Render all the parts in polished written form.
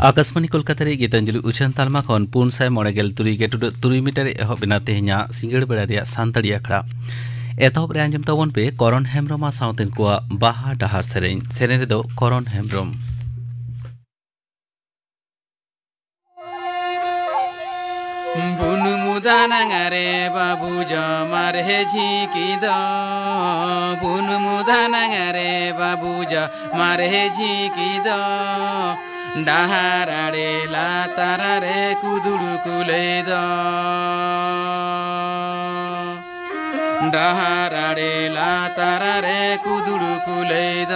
आकाशवाणी कोलकाता रे गीतांजलि उछान तालमा खन 493 मीटर एहब बिना तेहኛ सिंगड़ बेड़ा रे सानताड़ी आखड़ा एतहब रे आंजम तबन पे करण हेम्ब्रम साउतेन को बाहा डाहार सेरेन रे दो करण हेम्ब्रम बुनु मुदानांगारे बाबू जमार हे झिकिद बुनु मुदानांगारे बाबू जमार हे झिकिद डाहाराडे लातारारे कुदुडु कुलैद डाहाराडे लातारारे कुदुडु कुलैद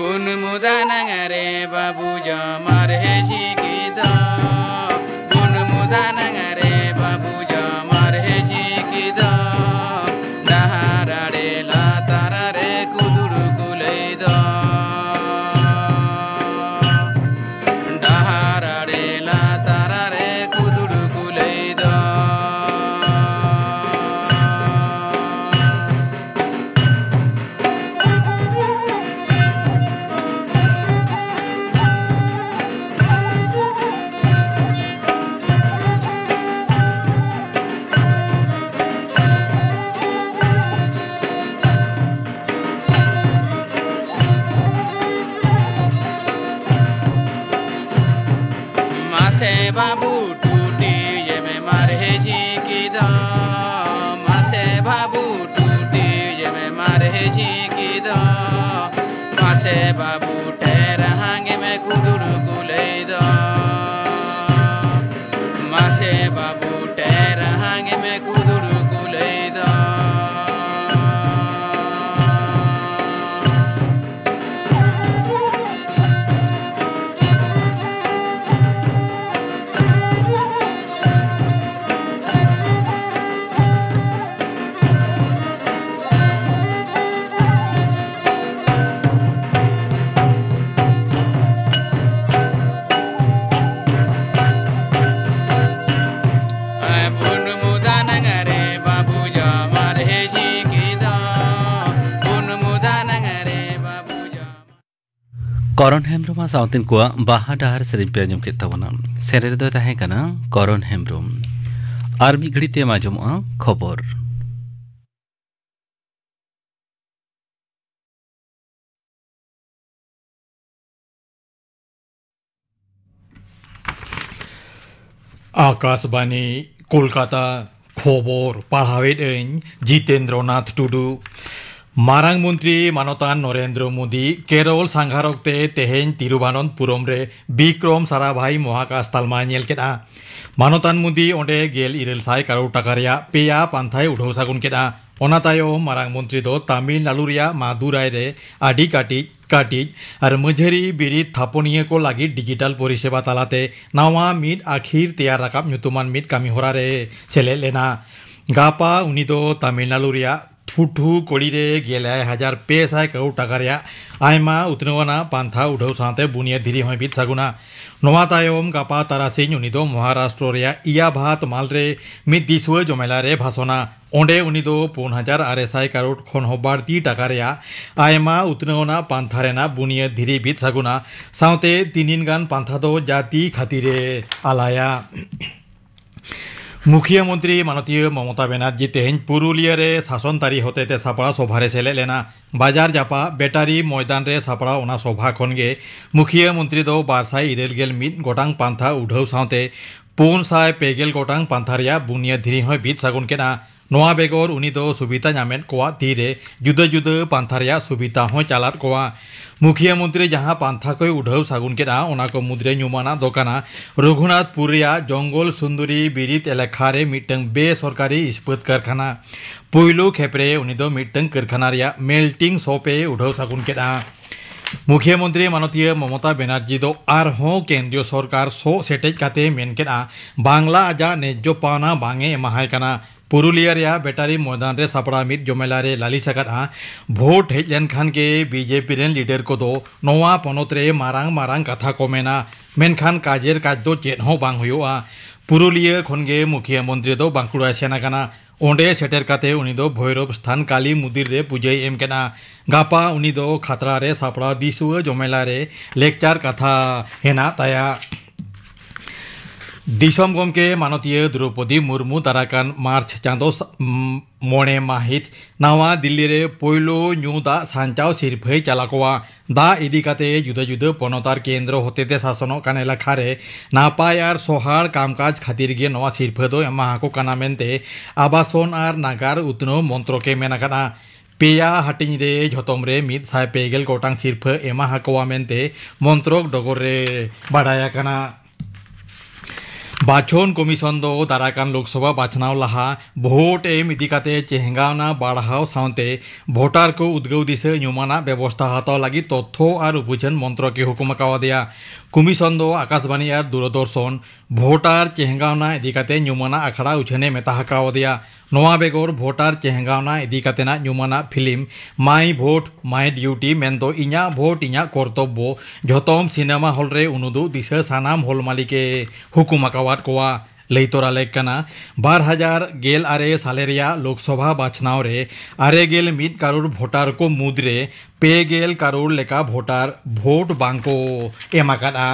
बुनु मुदानांगारे बाबू जमार हे झिकिद बुनु मुदानांगारे बाबू जमार हे झिकिद डाहाराडे लातारारे कुदुडु कुलैद डाहाराडे लातारारे कुदुडु कुलैद मासे बाबू टूटी ये में मार हे झिकिद मासे बाबू टूटी ये में मार हे झिकिद मासे बाबू ठहरा हांगे में कुदुडु कुलैद मासे बाबू ठहरा हांगे में कुदुडु कुलैद बुनु मुदानांगारे बाबू जमार हे झिकिद बुनु मुदानांगारे बाबू करण हेम्ब्रम साउतेन को बाहा डाहार सेरेन पे आंजम के तबना सेरे रे दो ताहे कना करण हेम्ब्रम आर मी घड़ी ते आंजम खबर आकाशवाणी कोलकाता खबर पढ़ावेद जितेंद्रनाथ टुडू मारांग मंत्री मानतान नरेंद्र मोदी केरल सांघारकते तेहेन तिरुवनंतपुरम रे विक्रम साराभाई महाकाश तालमा नेल केदा मानतान मोदी ओंडे गेल 900 करोड़ टाका रिया पेया पांथाय उठाव सागुन केदा ओना तायम मारांग मंत्री दो तामिलनाडु रिया मादुराई रे आडी काटिज और मझारी बिरिद थापनिया को लगी डिजिटल परिसेवा तालाते नावा मिद आखिर तैयार राकाब ᱧᱩᱛᱩᱢᱟᱱ मिद कामी होरा रे सेले लेना गापा उनी दो तामिलनाडु रिया थुठू कोड़ी रे 9,500 करोड़ टाका रिया आयमा उतनवाना पांथा उठाव साथे बुनिया धीरी होय बिद सागुना नवा तायम गापा तारासिन उनी दो महाराष्ट्र रिया इयाभात माल रे मिद दिसुआ जमेला रे भाषणा ओंडे उनी दो 4,600 करोड़ खन हो बाड़ती टाका रिया आयमा उतनवाना पांथा रेना बुनिया धीरी बिद सागुना साथे 3 दिन गान पांथा दो जाति खातिरे आलाया मुख्यमंत्री माननीय ममता बनर्जी तेहन पुरुलिया रे शासनतारी होते ते सापड़ा सभा रे सेले लेना बाजार जापा बेटारी मैदान रे सापड़ा ओना सभा खनगे मुख्यमंत्री दो 291 गोटांग पांथा उठाव साथे 450 गोटांग पांथा रिया बुनिया धीरी होय बिद सागुन केना नोआ बेगर उनी दो सुविधा नामेन कोआ तीरे जुदा जुदा पांथा रिया सुविधा होय चालात कोआ मुख्यमंत्री जहां पांथा को उठाव सागुन केना ओना को मुद्रे ᱧᱩᱢᱟᱱᱟ दोकाना रघुनाथपुर रिया जंगल सुंदरी बिरित एलाका रे मिटंग बेसरकारी इस्पात कारखाना पुइलो खेपरे उनी दो मिटंग कारखाना रिया मेल्टिंग शॉपे उठाव सागुन केना मुख्यमंत्री माननीय ममता बनर्जी दो आरहों केंद्रीय सरकार सो सेटेज काते मेन केना बांग्ला आजा नेज्जो पाना बांगे एमाहाय काना पुरुलिया रे बेटारी मैदान रे सापड़ा मित जमेला रे लाली सकादा भोट हेज लेन खान के बीजेपी रेन लीडर को दो नोवा पनोत रे मारांग मारांग कथा को मेना मेनखान काजेर काज दो चेत हो बांग हुआ पुरुलिया खनगे मुखिया मंत्री दो बांकुड़ा सेनाकाना ओंडे सेटर काते उनी दो भैरव स्थान काली मंदिर रे पूजाई एम केना गापा उनी दो खतरा रे सापड़ा दिसुआ जमेला रे लेक्चर कथा हेना ताया दिसम गमके मानतीय द्रौपदी मुर्मू दाराकान मार्च चांदो मोने माहित नावा दिल्ली रे पोइलो न्यूदा सांचाव सिरफै चलाकोवा दा इदिकाते जुदा जुदा पनतार केंद्र होते शासन कानेला खारे नापाय आर सोहार कामकाज खातिर गे नवा सिरफै दो एमाहाको काना मेनते आबासन आर नागार उतनो मंत्र के मेनाकाना पेया हाटिंग रे झतम रे 150 गोटांग सिरफै एमाहाकोवा मेनते मंत्रक डगर रे बाडाया काना बाछन कमिशन दो दाराकान लोकसभा बाछनाव लहा भोट एम इदिकाते चेहंगावना बाढ़ाव सावते भोटार को उद्गव दिसे न्यूमाना व्यवस्था हाताव लगी तथ्य और उपचन मंत्र के हुकुम कावा दिया कमिशन दो आकाशवाणी और दूरदर्शन भोटार चेहंगावना इदिकाते न्यूमाना अखड़ा उछने मेता हकावा दिया नोआ बेगोर भोटार चेहंगावना इदिकातेना न्यूमाना film my vote my duty मेनदो इñा भोट इñा कर्तव्य झतम सिनेमा हॉल रे उनुदु दिशा सानाम हॉल मालिके हुकुम कावात कोवा लैतोरा लेकना 2000 सालेरिया लोकसभा बाछनाव रे 61 करोड़ भोटार को मुद्रे 2 करोड़ लेका भोटार भोट बांको एमाकाना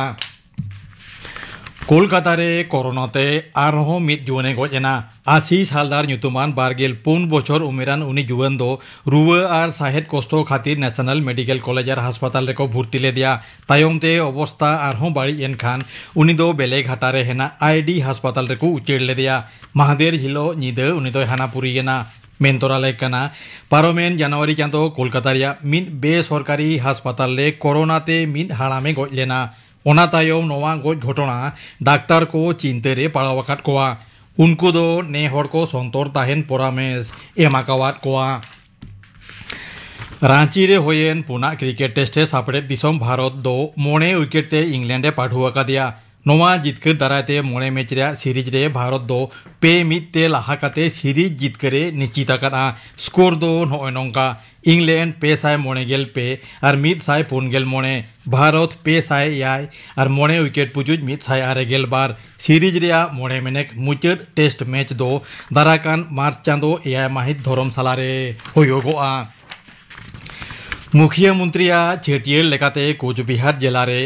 कोलकाता रे कोरोनाते आरहो मित जुवने गजना 80 सालदार न्यूतुमान 24 बछर उमेरान उनी जुवन दो रुवा आर साहेद कष्ट खातिर नेशनल मेडिकल कॉलेज आर हासपाताल रे को भर्ती ले दिया तायमते अवस्था आरहो बाड़ी एनखान उनी दो बेले घाटारे हेना आईडी हासपाताल रे को उचेड़ ले दिया महादेर हिलो निदे उनी दो हानापुरी गेना मेनतोरा लेकना पारोमेन जनवरी चांदो कोलकाता रिया मिन बेसरकारी हासपाताल रे कोरोनाते मिन हाड़ामे गज लेना ओना तायम नोवा गज घटना डाक्तार को चिंते रे पड़ावाकात कोआ उनको दो ने हर को संतोर ताहेन परामेश एमाकावात कोआ रांची रे होयेन पुना क्रिकेट टेस्टे सापड़े दिसम भारत दो मोने विकेट ते इंग्लैंडे पाठुआका दिया नोवा जितकर दाराते मोने मैच रे सीरीज रे भारत दो पे मिते लाहाकाते सीरीज जितकरे निश्चिताकाना स्कोर दो नय नंका इंग्लैंड 590 पे और 140 मोने भारत 500 और मोने विकेट पुजुज 190 बार सीरीज रे मोने मेनेक मुचाद टेस्ट मैच दो दाराकान मार्च चांदो 6 माहित धरमशाला रे होयोगोआ मुखिया मंत्रिया छेटियर लेकाते कोचबिहार जिला रे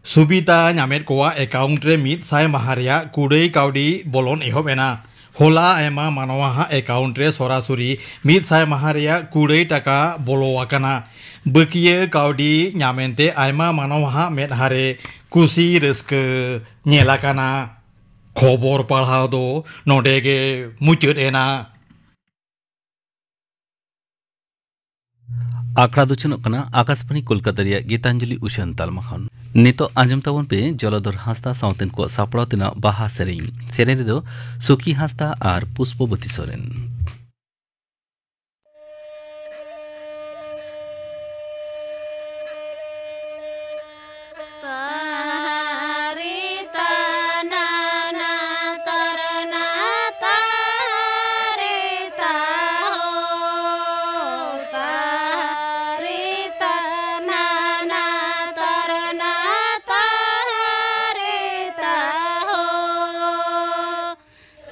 सुबिता नामेद कोआ अकाउंट रे 100 माहारिया कुड़ई काउडी बोलन एहबेना होला एमा मानवाहा अकाउंट रे सरासुरी 100 माहारिया कुड़ई टाका बोलोवाकाना बकिये काउडी नामेनते आयमा मानवाहा मेदहारे कुसी रस्क नेलाकाना खबर पढ़ाव दो नोडेगे मुचाद एना आखड़ा दुचन आकाशवाणी कोलकाता गीतांजलि उछन तालमाखन नितो आंजम ताबन पे जलधर हांसदा सावतेन को सापड़ा तना बाहा सेरें रे दो सुखी हांसदा आर पुष्पवती सोरेन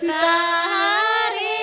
Narita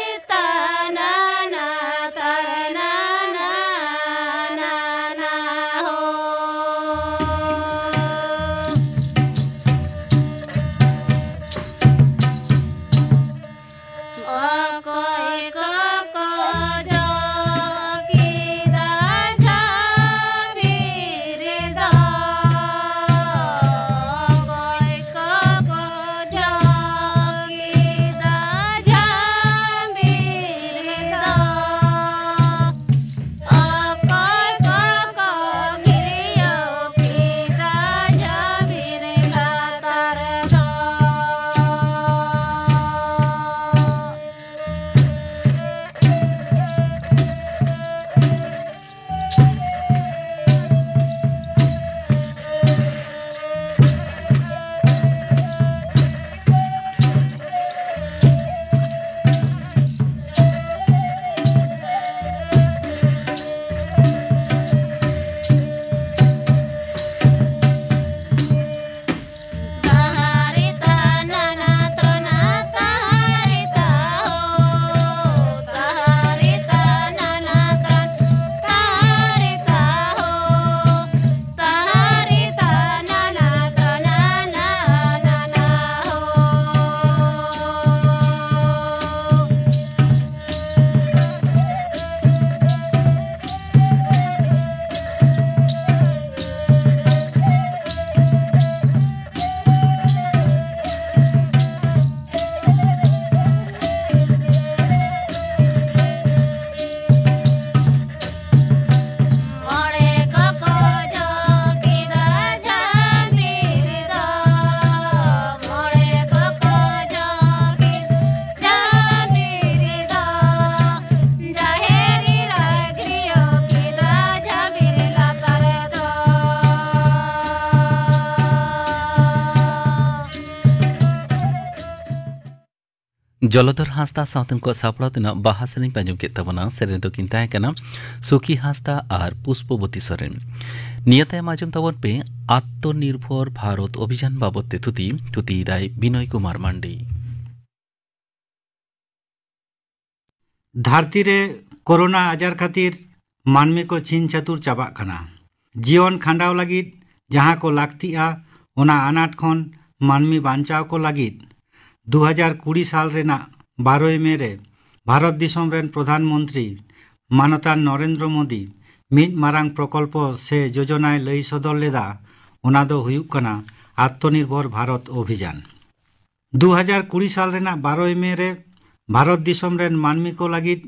जलधर हांसदा सावतन को सापड़ा तना बाहा सेरें पांजम के तबना सेरें तो किन ताहें कना सुखी हांसदा और पुष्पवती सोरेन नियताय माजम तबन पे आत्मनिर्भर भारत अभियान बाबत तुति दाय बिनय कुमार मांडी धरती रे कोरोना आजार खातिर मानमी को छीन छतुर चाबा कना जीवन खांडाव लागिद जहां को लागतिया ओना अनाट खन मानमी बांचाव को लागिद 2020 साल रेना 12 मे रे भारत दिसम रेन प्रधानमंत्री मानतान नरेंद्र मोदी मिद मारांग प्रकल्प से योजनाय लई सदर लेदा ओना दो हुयुक कना आत्मनिर्भर भारत अभियान 2020 साल रेना 12 मे रे भारत दिसम रेन मानमी को लागिद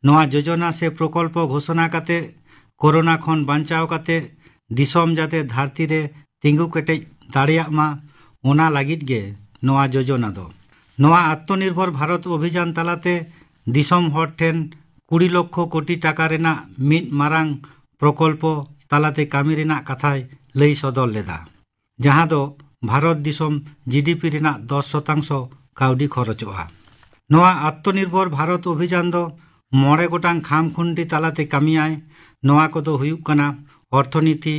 नवा योजना से प्रकल्प घोषणा काते कोरोना खन बांचाव काते दिसम जाते धरती रे तिंगु केटेज दाड़िया मा ओना लागिद गे नवा योजना दो नवा आत्मनिर्भर भारत अभियान तालाते दिसम हर ठेन 20 लाख कोटी टाका रेना मिद मारांग प्रकल्प तालाते कामी रेना कथाय लई सदर लेदा जहां दो भारत दिसम जीडीपी रेना 10% काउडी खरचोआ नवा आत्मनिर्भर भारत अभियान दो 9 गोटांग खामखुंडी तालाते कामियाय नवा कोदो हुयुक कना अर्थनीति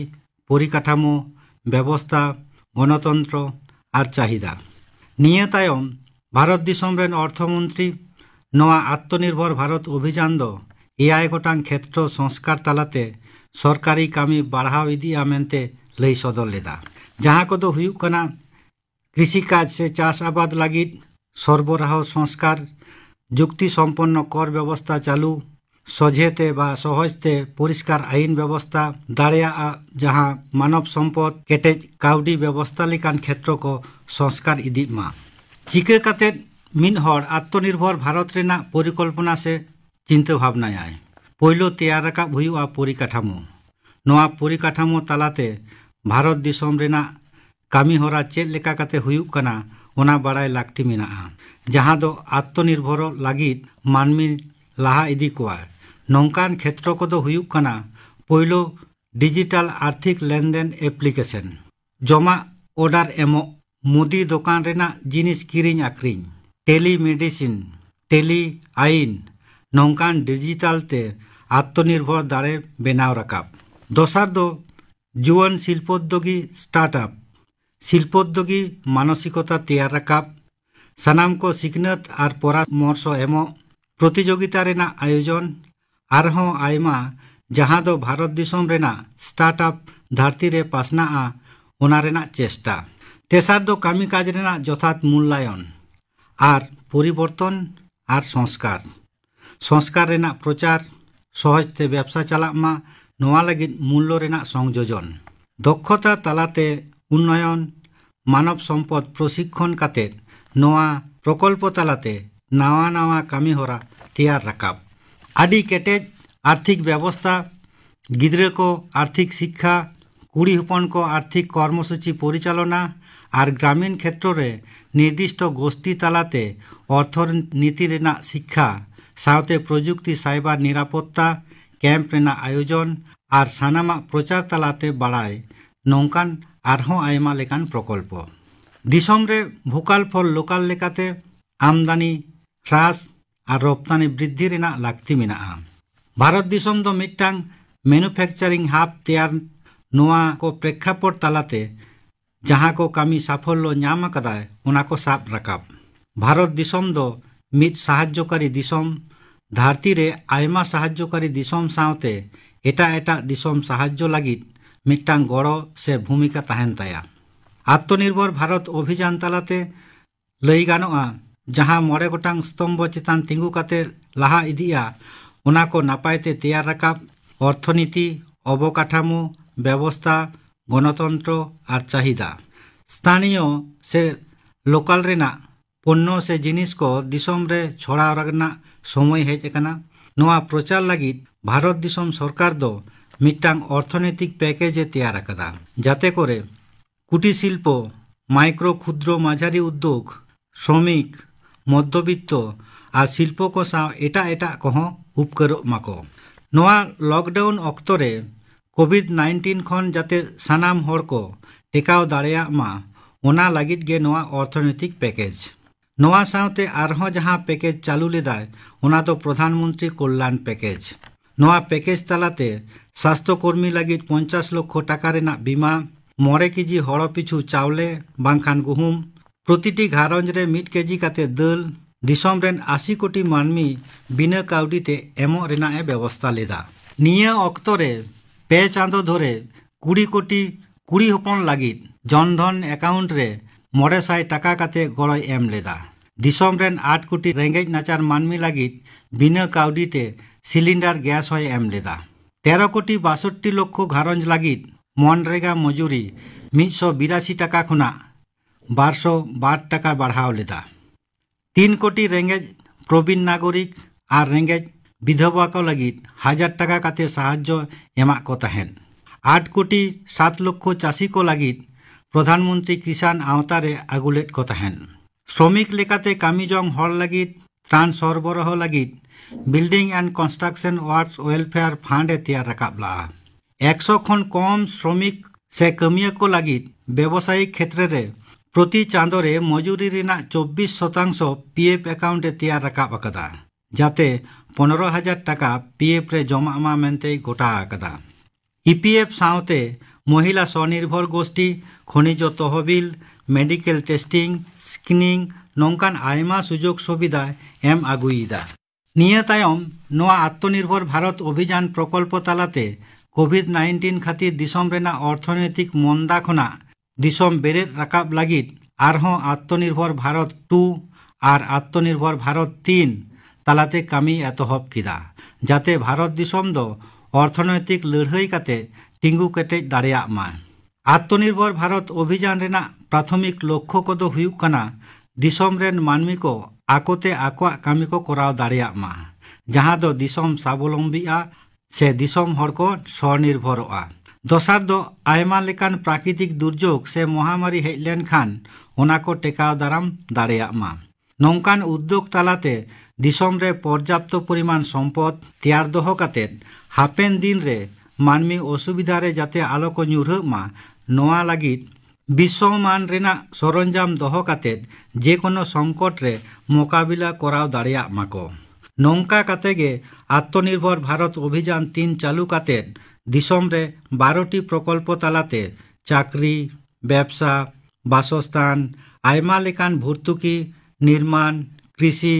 परिकाठामो व्यवस्था गणतंत्र और चाहिदा निये तायम भारत दिसम रेन अर्थमंत्री नवा आत्मनिर्भर भारत अभियान दो 9 गोटांग क्षेत्र संस्कार तालाते सरकारी कामी बढ़ाव इदिया मेनते लई सदर लेदा जहां कोदो हुयुक कना कृषि काज से चाष आबाद लागिद सरबराह संस्कार जुक्ति सम्पन्न कर व्यवस्था चालू सजेते बा सहजते परिष्कार आईन व्यवस्था दाड़िया जहां मानव सम्पद केटेज काउडी व्यवस्था लेकान क्षेत्र को संस्कार इदी मा चिके काते मिन हर आत्मनिर्भर भारत रेना परिकल्पना से चिंता भावनाय पहिलो तैयार राकाब हुयुआ परिकाठामो नवा परिकाठामो तालाते भारत दिसम रेना कामी होरा चेक लेका काते हुयुक कना ओना बाड़ाय लाक्ति मेनाआ जहां दो आत्मनिर्भर लागिद मानमी लाहा इदी कोआ नौकान क्षेत्र को दो हुयुक कना पहिलो डिजिटल आर्थिक लेनदेन एप्लीकेशन जमा ऑर्डर एमो मुदी दुकान रेना जिनिस किरिंग आक्रिंग टेलीमेडिसिन टेली आईन नौकान डिजिटल ते आत्मनिर्भर दाड़े बेनाव राकाब दोसार दो जुआन शिल्पोद्योगी स्टार्टअप शिल्पोद्योगी मानसिकता तैयार राकाब सानाम को सिकनत और परामर्श एमो प्रतियोगिता रेना आयोजन आरहों आयमा जहां दो भारत दिसम रेना स्टार्टअप धरती रे पासनाआ ओना रेना चेष्टा तेसार दो कामी काज रेना यथार्थ मूल्यायन और परिवर्तन और संस्कार रेना प्रचार सहजते व्यवसा चलाक मा नोआ लागिद मूल्य रेना संयोजन दक्षता तालाते उन्नयन मानव सम्पद प्रशिक्षण काते नोआ प्रकल्प तालाते नावा नावा कामी होरा तैयार राकाब आदि केटेज आर्थिक व्यवस्था गिद्रे को आर्थिक शिक्षा कुड़ी हपन को आर्थिक कर्मसूची परिचालना और ग्रामीण क्षेत्र रे निर्दिष्ट गोष्ठी तालाते अर्थनीति रेना शिक्षा सावते प्रजुक्ति साइबर निरापत्ता कैम्प रेना आयोजन और सानामा प्रचार तालाते बाड़ाय नौकान आरहों आयमा लेकान प्रकल्प दिसम रे भोकाल फॉर लोकल लेकाते आमदानी ह्रास और रप्तानी बृद्धि रेना लाक्ति मेनाआ भारत दिसम दो मिट्टांग मैन्युफैक्चरिंग हाब तैयार नोआ को प्रेक्षापट तालाते जहां को कामी साफल्य ᱧᱟᱢ आकादाय ओना को साब राकाब भारत दिसम दो मिट साहाय्यकारी दिसम धरती रे आयमा साहाय्यकारी दिसम सावते एटा दिसम साहाय्य लागिद मिट्टांग गड़ो से भूमिका ताहेन ताया आत्मनिर्भर भारत अभियान तालाते लई गानोआ जहां 9 गोटांग स्तंभ चितान तिंगु काते लाहा इदिया ओना को नापायते तैयार राकाब अर्थनीति अवकाठामो व्यवस्था गणतंत्र और चाहिदा स्थानीय से लोकल रेना पण्य से जिनिस को दिसम रे छोड़ा रगना समय हेज एकाना नोआ प्रचार लागिद भारत दिसम सरकार दो मिट्टांग अर्थनैतिक पैकेज तैयार आकादा जाते करे कुटीर शिल्प माइक्रो क्षुद्र माझारी उद्योग श्रमिक मध्यबित्त और शिल्प को साव एटा कहों उपकर माको नोआ लॉकडाउन अक्तरे कोविड-19 खन जाते सानाम हर को टेकाव दाड़ेया मा ओना लागिद गे नोआ अर्थनैतिक पैकेज नोआ साउते आरहों जहां पैकेज चालू लेदाय ओना तो प्रधानमंत्री कल्याण पैकेज नोआ पैकेज तलाते स्वास्थ्य कर्मी लगित 50 लक्ष टाका रेना बीमा 9 केजी हड़ पिछु चावले बांखान गुहुम प्रतिटी घारंज रे 1 केजी काते दाल दिसम रेन 80 कोटी मानमी बिना काउडीते एमो रेना ए व्यवस्था लेदा निया अक्तो रे 5 चांदो धरे 20 कोटी कुड़ी हपन लगित जनधन अकाउंट रे 900 टाका काते गड़य एम लेदा दिसम रेन 8 कोटी रेंगेज नाचार मानमी लगित बिना काउडीते सिलिंडर गैस होय एम लेदा 13 कोटी 62 लक्ष घारंज लगित मनरेगा मजूरी 182 टाका खुना 1202 टाका बढ़ाव लेदा 3 कोटी रेंगेज प्रवीण नागरिक और रेंगेज विधवा को लगित 1000 टाका काते साहाज्य एमा को तहेन 8 कोटी 7 लक्ष चाषी को लगित प्रधानमंत्री किसान आवतारे आगुलेट को तहेन श्रमिक लेकाते कामीजोंग हर लगित त्राण सरबराह लगित building and construction works welfare fund तैयार रकाबला 100 खन कम श्रमिक से कमिया को लगित व्यवसायिक क्षेत्र रे प्रति चांदो रे मजूरी रेना 24% पीएफ अकाउंट तैयार रकाब अकदा जाते 15,000 टाका पीएफ रे जमा मा मेनते गोटा अकदा ईपीएफ साउते महिला स्वनिर्भर गोष्ठी खनिज तहबिल मेडिकल टेस्टिंग स्क्रीनिंग नौकान आयमा सुजोग सुविधा एम आगुईदा निया तायम नोआ आत्मनिर्भर भारत अभियान प्रकल्प तालाते कोविड-19 खातिर दिसम रेना अर्थनैतिक मंदा खना दिसम बेरेट रकाब लगित आरहों आत्मनिर्भर भारत 2 और आत्मनिर्भर भारत 3 तालाते कामी एतहब किदा जाते भारत दिसम दो अर्थनैतिक लड़ाई काते टिंगू केटेज दाड़िया मा आत्मनिर्भर भारत अभियान रेना प्राथमिक लक्ष्य को दो हुयुक कना दिसम रेन मानमी को आकोते आकोआ कामी को कराव दाड़िया मा जहां दो दिसम स्वावलम्बीआ से दिसम हर को स्वनिर्भरआ दोसार दो आयमा लेकान प्राकृतिक दुर्योग से महामारी हेज लेन खान ओना को टेकाव दाराम दाड़िया मा नौकान उद्योग तालाते दिसम रे पर्याप्त परिमाण सम्पद तैयार दोहो काते हापेन दिन रे मानमी असुविधा रे जाते आलो को ᱧᱩᱨᱦᱟᱹᱜ मा नोआ लगित विश्वमान रेना सरंजाम दोहो काते जे कोनो संकट रे मोकाबिला कराव दाड़िया माको नौका काते गे आत्मनिर्भर भारत अभियान 3 चालू काते दिसम रे 12टी प्रकल्प तालाते चाकरी व्यवसा बासस्थान आयमा लेकान भर्तुकी निर्माण कृषि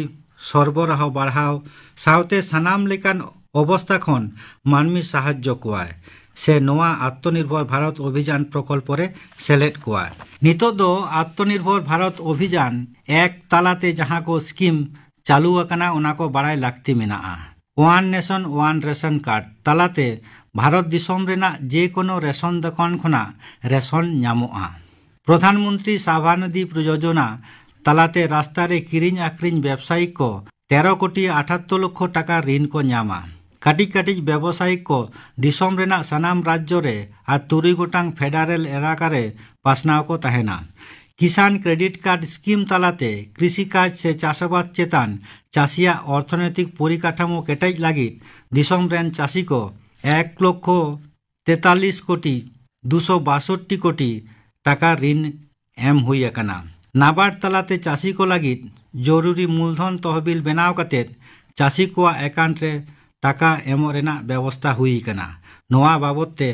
सरबराह बढ़ाव साउते सानाम लेकान अवस्था खन मानमी साहाज्य कोआय से नोआ आत्मनिर्भर भारत अभियान प्रकल्प रे सेलेक्ट कोआय नितो दो आत्मनिर्भर भारत अभियान एक तालाते जहां को स्कीम चालू अकना ओना को बड़ाई लागती मेनाआ one nation one ration card तालाते भारत दिसम रेना जे कोनो रेशन दुकान खना रेशन ᱧᱟᱢᱚᱜᱼᱟ प्रधानमंत्री साभानदी योजना तालाते रास्ता रे किरिंग आक्रिंग व्यवसायिक को 13 कोटी 78 लक्ष टाका ऋण को ᱧᱟᱢᱟ काटिज काटिज व्यवसायिक को दिसम रेना सनाम राज्य रे आ 3 गोटांग फेडरल एलाका रे पासनाव को तहेना किसान क्रेडिट कार्ड स्कीम तालाते कृषि काज से चाषाबाद चेतान चाषिया अर्थनैतिक परिकाठामो केटेज लागित दिसम रेन चाषी को 1,43 कोटी 262 कोटी टाका ऋण एम हुई अकना नाबार्ड तालाते चाषी को लागित जरूरी मूलधन तहबिल बनाव काते चाषी को अकाउंट रे टाका एमो रेना व्यवस्था हुई कना नोआ बाबते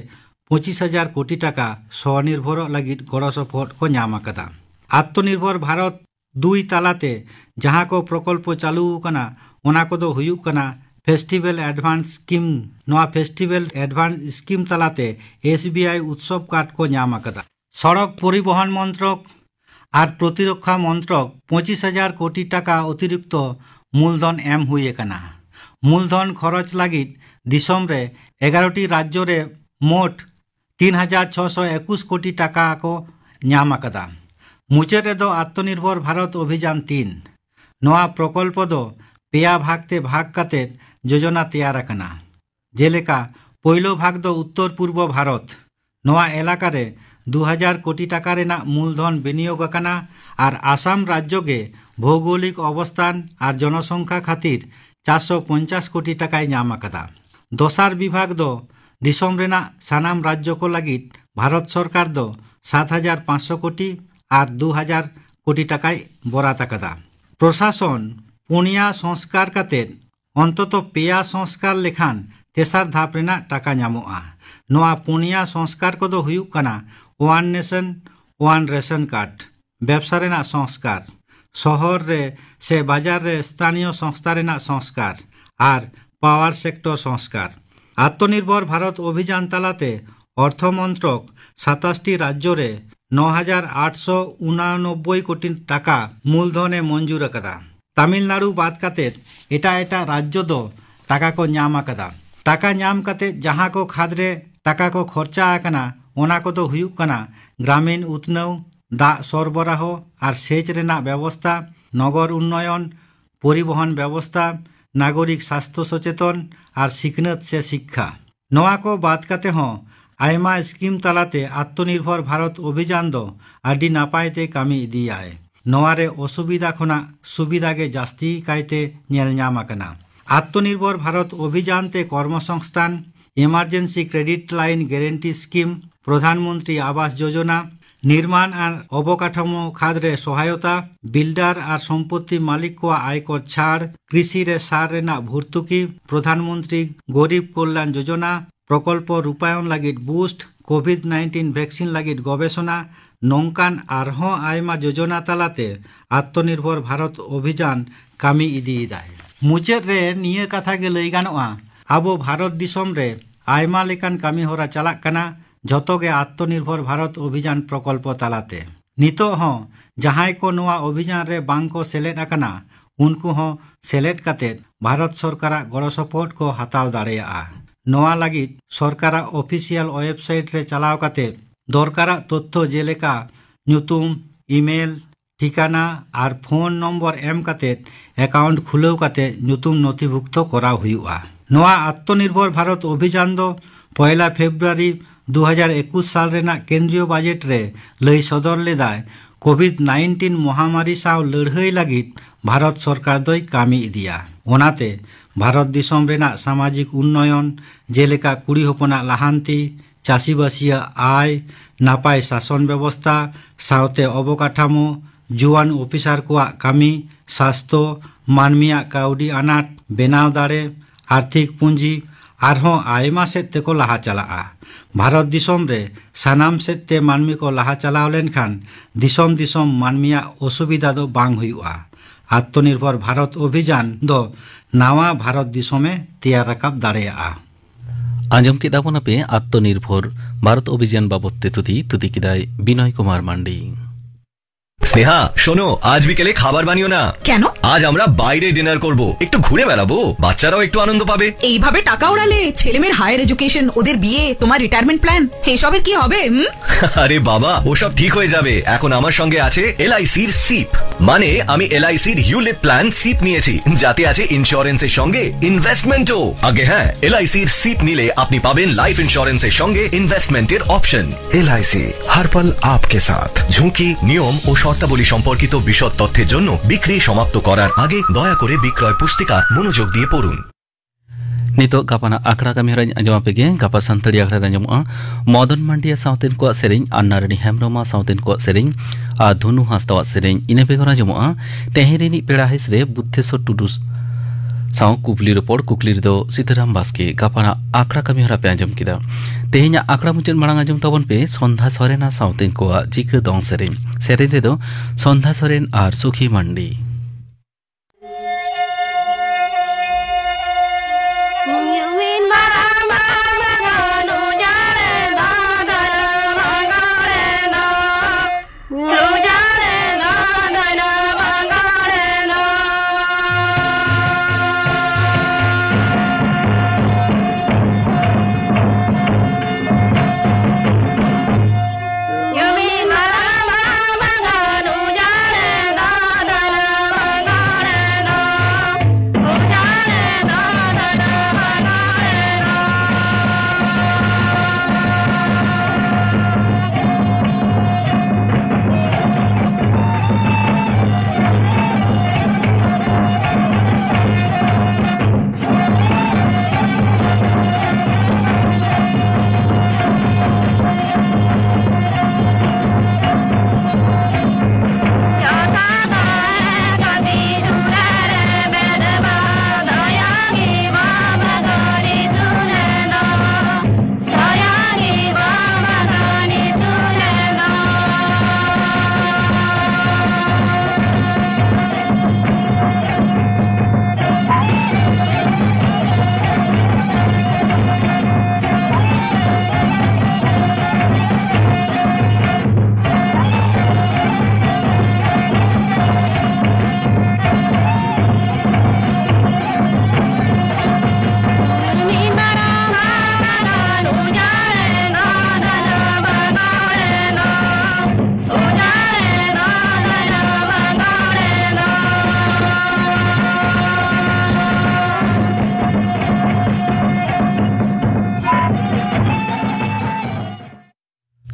25,000 कोटी टाका स्वनिर्भर लगित गड़ो सपोर्ट को ᱧᱟᱢ अकदा आत्मनिर्भर भारत 2 तालाते जहां को प्रकल्प चालू कना ओना को दो हुयुक कना फेस्टिवल एडवांस स्कीम नोआ फेस्टिवल एडवांस स्कीम तालाते एसबीआई उत्सव कार्ड को ᱧাম अकदा सड़क परिवहन मंत्रक और प्रतिरक्षा मंत्रक 25,000 कोटी टाका अतिरिक्त मूलधन एम हुई कना मूलधन खरच लगित दिसम रे 11टी राज्य रे मोट 3,621 कोटी टाका को ᱧাম अकदा मुचाद रे दो आत्मनिर्भर भारत अभियान 3 नोआ प्रकल्प दो पेया भागते भाग काते योजना तैयार अकना जेलेका पहिलो भाग दो उत्तर पूर्व भारत नोआ एलाका रे 2,000 कोटी टाका रेना मूलधन विनियोग अकना और आसाम राज्य के भौगोलिक अवस्थान और जनसंख्या खातिर 450 कोटी टाका ᱧাম अकदा दोसार विभाग दो दिसम रेना सानाम राज्य को लगित भारत सरकार दो 7,500 कोटी और 2,000 कोटी टाका बरात अकदा प्रशासन पुनिया संस्कार काते अंतत पेया संस्कार लेखान तेसार धाप रेना टाका ᱧᱟᱢᱚᱜᱼᱟ। नोआ पुनिया संस्कार कोदो हुयुग कना one nation one ration card, व्यवसा रेना संस्कार, शहर रे से बाजार रे स्थानीय संस्था रेना संस्कार और पावर सेक्टर संस्कार। आत्मनिर्भर भारत अभियान तालाते अर्थ मंत्रक 27टी राज्य रे 9,889 कोटी टाका मूलधने मंजूर अकदा। तमिलनाडु बाद काते एटा राज्य दो टाका को ᱧᱟᱢ अकदा। टाका ᱧᱟᱢ काते जहां को खाद रे टाका को खर्चा आकना ओना को दो हुयुग कना ग्रामीण उतनव, दाग सरबराह और सेच रेना व्यवस्था, नगर उन्नयन, परिवहन व्यवस्था, नागरिक स्वास्थ्य सचेतन और सिखनत से शिक्षा। नोआ को बात काते हों आयमा स्कीम तालाते आत्मनिर्भर भारत अभियान दो आदि नापायते कामी इदियाय। नोआरे असुविधा खना सुविधा के जास्ती कायते नेल ᱧᱟᱢ आकना। आत्मनिर्भर भारत अभियान ते कर्मसंस्थान, इमार्जेंसी क्रेडिट लाइन गारंटी स्कीम, प्रधानमंत्री आवास योजना, निर्माण और अवकाठामो खाद्रे सहायता, बिल्डर और सम्पत्ति मालिक को आयकर छाड़, कृषि रे सार रेना भर्तुकी, प्रधानमंत्री गरीब कल्याण योजना, प्रकल्प रूपायन लागिद बूस्ट, कोविड-19 वैक्सीन लागिद गवेषणा, नौकान आरहों आयमा योजना तालाते आत्मनिर्भर भारत अभियान कामी इदीदाय। मुचाद रे निये कथा के लई गानोआ आबो भारत दिसम रे आयमा लेकान कामी होरा चालाक कना जतोगे आत्मनिर्भर भारत अभियान प्रकल्प तालाते। नितो हों जहां को नोआ अभियान रे बांग को सेलेट अकना उनको हों सेलेट काते भारत सरकार गड़ो सपोर्ट को हताव दाड़ेया। नोआ लागिद सरकार ऑफिशियल वेबसाइट रे चलाव काते दरकारा तथ्य जेलेका ᱧᱩᱛᱩᱢ, ईमेल, ठिकाना और फोन नम्बर एम काते अकाउंट खुलेव काते ᱧᱩᱛᱩᱢ नथिभुक्त करा हुयुआ। नोआ आत्मनिर्भर भारत अभियान दो 1 फेब्रुआरी 2021 साल रेना केंद्रीय बजेट रे लई सदर लेदाय कोविड-19 महामारी साव लड़हई लागिद भारत सरकार दोई कामी इदिया। ओनाते भारत दिसम रेना सामाजिक उन्नयन जेलेका कुड़ी होपना लाहांती, चाषीबासिया आय, नापाय शासन व्यवस्था, सावते अवकाठामो, जुआन ऑफिसर को कामी, स्वास्थ्य, मानमिया काउडी अनाट बेनाव दाड़े, आर्थिक पुंजी आरहों आयमा सेते को लाहा चलाआ। भारत दिसम रे सानाम सेते मानमी को लाहा चलाव लेनखान दिसम दिसम मानमिया असुविधा दो बांग हुयुआ। आत्मनिर्भर भारत अभियान दो नावा भारत दिसमे तैयार रकाब दाड़ेया। आंजम किताबों पे आत्मनिर्भर भारत अभियान बाबते तुदी किदाय बिनय कुमार मांडी। স্নেহা শোনো, আজ বিকেলে খাবার বানিও না। কেন? আজ আমরা বাইরে ডিনার করব, একটু ঘুরে বেড়াবো, বাচ্চারাও একটু আনন্দ পাবে। এইভাবে টাকা উড়ালে ছেলেমেয়ের হায়ার এডুকেশন, ওদের বিয়ে, তোমার রিটায়ারমেন্ট প্ল্যান, এসবের কি হবে? আরে বাবা, ওসব ঠিক হয়ে যাবে। এখন আমার সঙ্গে আছে এলআইসির সিপ, মানে আমি এলআইসির ইউলিপ প্ল্যান সিপ নিয়েছি, যাতে আছে ইন্স্যুরেন্সের সঙ্গে ইনভেস্টমেন্টও। আগে হ্যাঁ, এলআইসির সিপ নিলে আপনি পাবেন লাইফ ইন্স্যুরেন্সের সঙ্গে ইনভেস্টমেন্টের অপশন। এলআইসি हर पल आपके साथ। ঝুঁকি, নিয়ম ও শর্তাবলী সম্পর্কিত বিশদ তথ্যের জন্য বিক্রি সমাপ্ত করার আগে দয়া করে বিক্রয় পুস্তিকা মনোযোগ দিয়ে পড়ুন। नितो गापाना आखड़ा कमी हराñ आंजमा पेगे गापा संतड़ी आखड़ा आंजमा मदन मांडिया सावतेन को सेरेñ अन्नारणी हेमब्रमा सावतेन को सेरेñ आ धुनु हासदावा सेरेñ इने बेगर आंजमा तेहेरेनी पेड़ा हिसरे बुद्धेश्वर टुडू साव कुकली रिपोर्ट कुकली दो सीताराम बास्के गापाना आखड़ा कमी हरा पे आंजम किदा तेहेña आखड़ा मुचन मांग आंजम तबन पे संधा सरेना सावतेन को जिक दong सेरेñ सेरेñ रे दो संधा सरेन आर सुखी मांडी।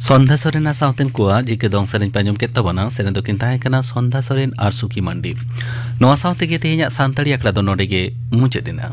Sondha Soren साउथेन कुआ जिके दोंग सेरेन पांजम के तबना सेरेन दो किन ताहे कना Sondha Soren आर सुकी मंडी नोआ साउथे के तेहिया सांतड़ी अकड़ा दो नोडे के मुचेदिना